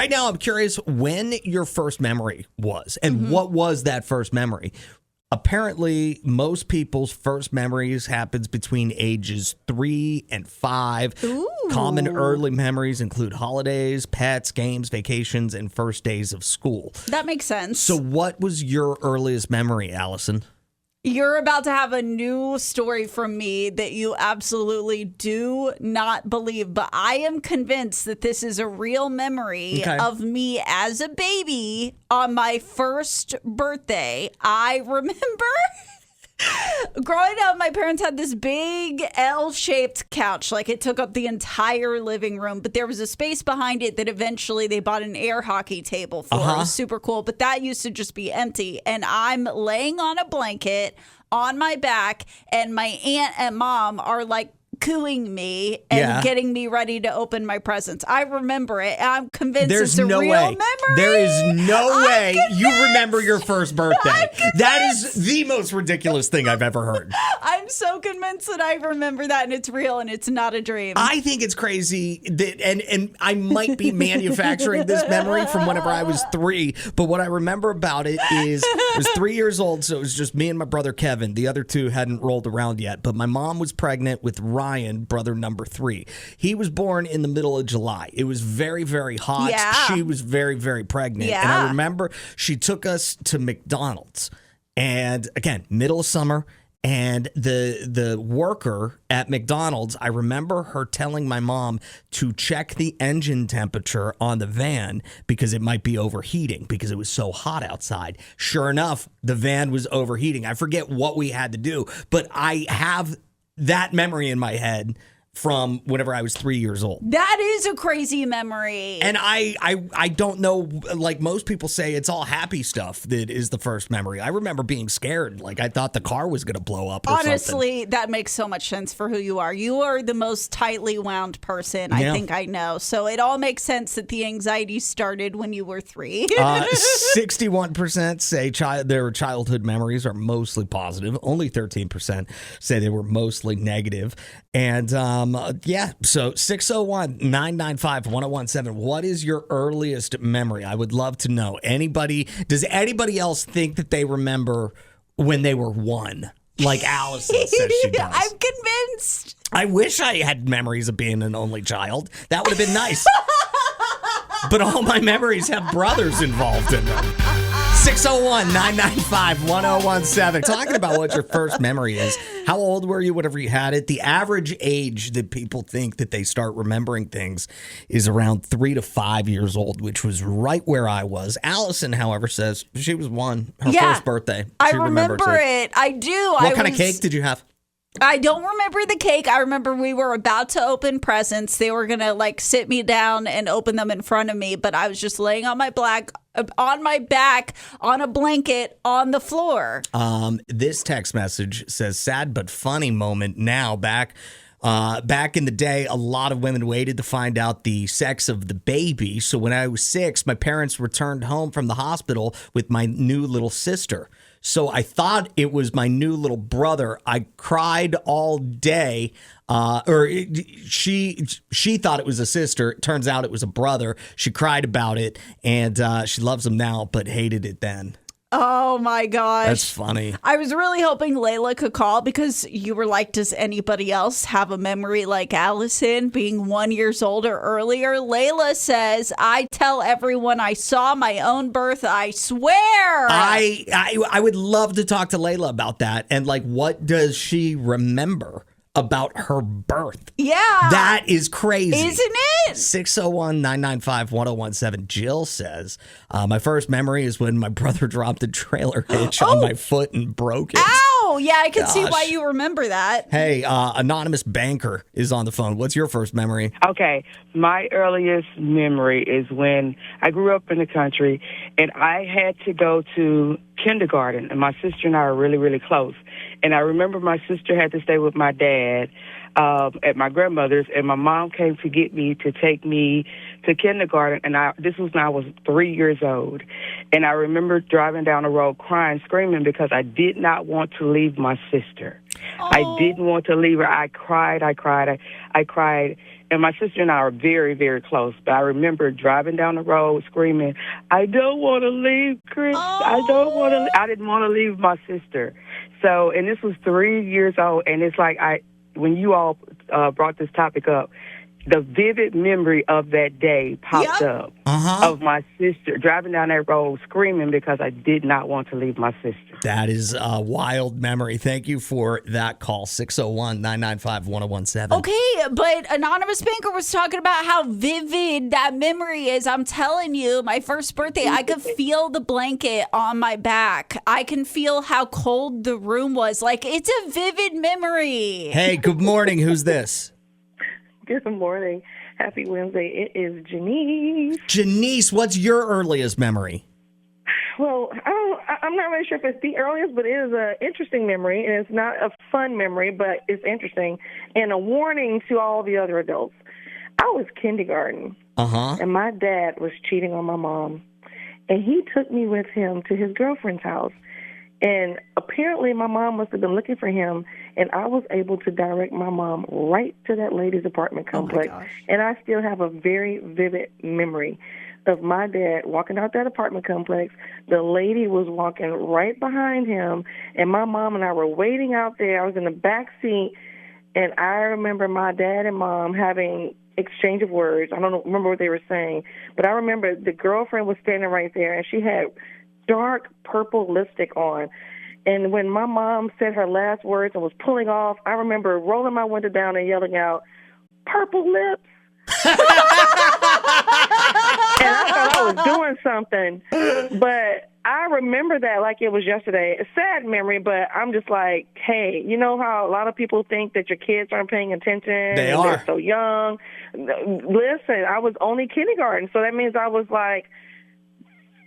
right now I'm curious when your first memory was and what was that first memory? Apparently, most people's first memories happens between ages 3 and 5. Ooh. Common early memories include holidays, pets, games, vacations, and first days of school. That makes sense. So what was your earliest memory, Allison? You're about to have a new story from me that you absolutely do not believe, but I am convinced that this is a real memory of me as a baby on my first birthday. I remember growing up, my parents had this big L-shaped couch. Like, it took up the entire living room, but there was a space behind it that eventually they bought an air hockey table for. It was super cool, but that used to just be empty. And I'm laying on a blanket on my back, and my aunt and mom are like cooing me and getting me ready to open my presents. I remember it. I'm convinced it's a real memory. There is no way you remember your first birthday. That is the most ridiculous thing I've ever heard. I'm so convinced that I remember that and it's real and it's not a dream. I think it's crazy that, and I might be manufacturing this memory from whenever I was 3, but what I remember about it is I was 3 years old, so it was just me and my brother Kevin. The other 2 hadn't rolled around yet, but my mom was pregnant with Ryan, brother number 3. He was born in the middle of July. It was very, very hot. Yeah. She was very, very pregnant. Yeah. And I remember she took us to McDonald's. And again, middle of summer. And the worker at McDonald's, I remember her telling my mom to check the engine temperature on the van because it might be overheating because it was so hot outside. Sure enough, the van was overheating. I forget what we had to do, but I have that memory in my head from whenever I was 3 years old. That is a crazy memory. And I don't know, like most people say, it's all happy stuff that is the first memory. I remember being scared. Like I thought the car was going to blow up or Honestly, something. that makes so much sense for who you are. You are the most tightly wound person I think I know. So it all makes sense that the anxiety started when you were 3. 61% say their childhood memories are mostly positive. Only 13% say they were mostly negative. And so 601-995-1017. What is your earliest memory? I would love to know. Does anybody else think that they remember when they were 1? Like Allison says she does. I'm convinced. I wish I had memories of being an only child. That would have been nice. But all my memories have brothers involved in them. 601-995-1017. Talking about what your first memory is. How old were you whenever you had it? The average age that people think that they start remembering things is around 3 to 5 years old, which was right where I was. Allison, however, says she was 1, her first birthday. I remember it. I do. What kind of cake did you have? I don't remember the cake. I remember we were about to open presents. They were going to like sit me down and open them in front of me, but I was just laying on my back on a blanket on the floor. This text message says, sad but funny moment now. Back in the day, a lot of women waited to find out the sex of the baby. So when I was 6, my parents returned home from the hospital with my new little sister. So I thought it was my new little brother. I cried all day. She thought it was a sister. It turns out it was a brother. She cried about it, and she loves him now, but hated it then. Oh, my gosh. That's funny. I was really hoping Layla could call because you were like, does anybody else have a memory like Allison being 1 year old or earlier? Layla says, I tell everyone I saw my own birth. I swear. I would love to talk to Layla about that. And like, what does she remember about her birth? Yeah. That is crazy. Isn't it? 601-995-1017. Jill says, my first memory is when my brother dropped a trailer hitch on my foot and broke it. Ow! Yeah, I can see why you remember that. Hey, anonymous banker is on the phone. What's your first memory? Okay. My earliest memory is when I grew up in the country and I had to go to kindergarten, and my sister and I are really, really close. And I remember my sister had to stay with my dad at my grandmother's, and my mom came to get me to take me to kindergarten. And this was when I was 3 years old. And I remember driving down the road crying, screaming because I did not want to leave my sister. I didn't want to leave her. I cried. And my sister and I are very, very close. But I remember driving down the road screaming, I don't want to leave, Chris. I didn't want to leave my sister. So, and this was 3 years old. And it's like when you all brought this topic up, the vivid memory of that day popped up of my sister driving down that road screaming because I did not want to leave my sister. That is a wild memory. Thank you for that call, 601-995-1017. Okay, but Anonymous Banker was talking about how vivid that memory is. I'm telling you, my first birthday, I could feel the blanket on my back. I can feel how cold the room was. Like, it's a vivid memory. Hey, good morning. Who's this? Good morning. Happy Wednesday. It is Jenese. Jenese, what's your earliest memory? Well, I'm not really sure if it's the earliest, but it is an interesting memory, and it's not a fun memory, but it's interesting. And a warning to all the other adults. I was kindergarten, and my dad was cheating on my mom, and he took me with him to his girlfriend's house. And apparently my mom must have been looking for him, and I was able to direct my mom right to that lady's apartment complex. And I still have a very vivid memory of my dad walking out that apartment complex. The lady was walking right behind him, and my mom and I were waiting out there. I was in the back seat, and I remember my dad and mom having exchange of words. I don't remember what they were saying, but I remember the girlfriend was standing right there, and she had dark purple lipstick on. And when my mom said her last words and was pulling off, I remember rolling my window down and yelling out, "Purple lips." And I thought I was doing something. But I remember that like it was yesterday. A sad memory, but I'm just like, hey, you know how a lot of people think that your kids aren't paying attention? They are. They're so young. Listen, I was only kindergarten, so that means I was like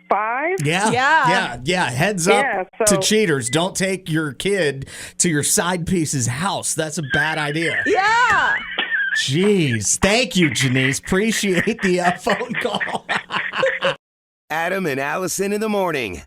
5. Yeah. Heads up to cheaters. Don't take your kid to your side piece's house. That's a bad idea. Yeah. Jeez. Thank you, Jenese. Appreciate the phone call. Adam and Allison in the morning.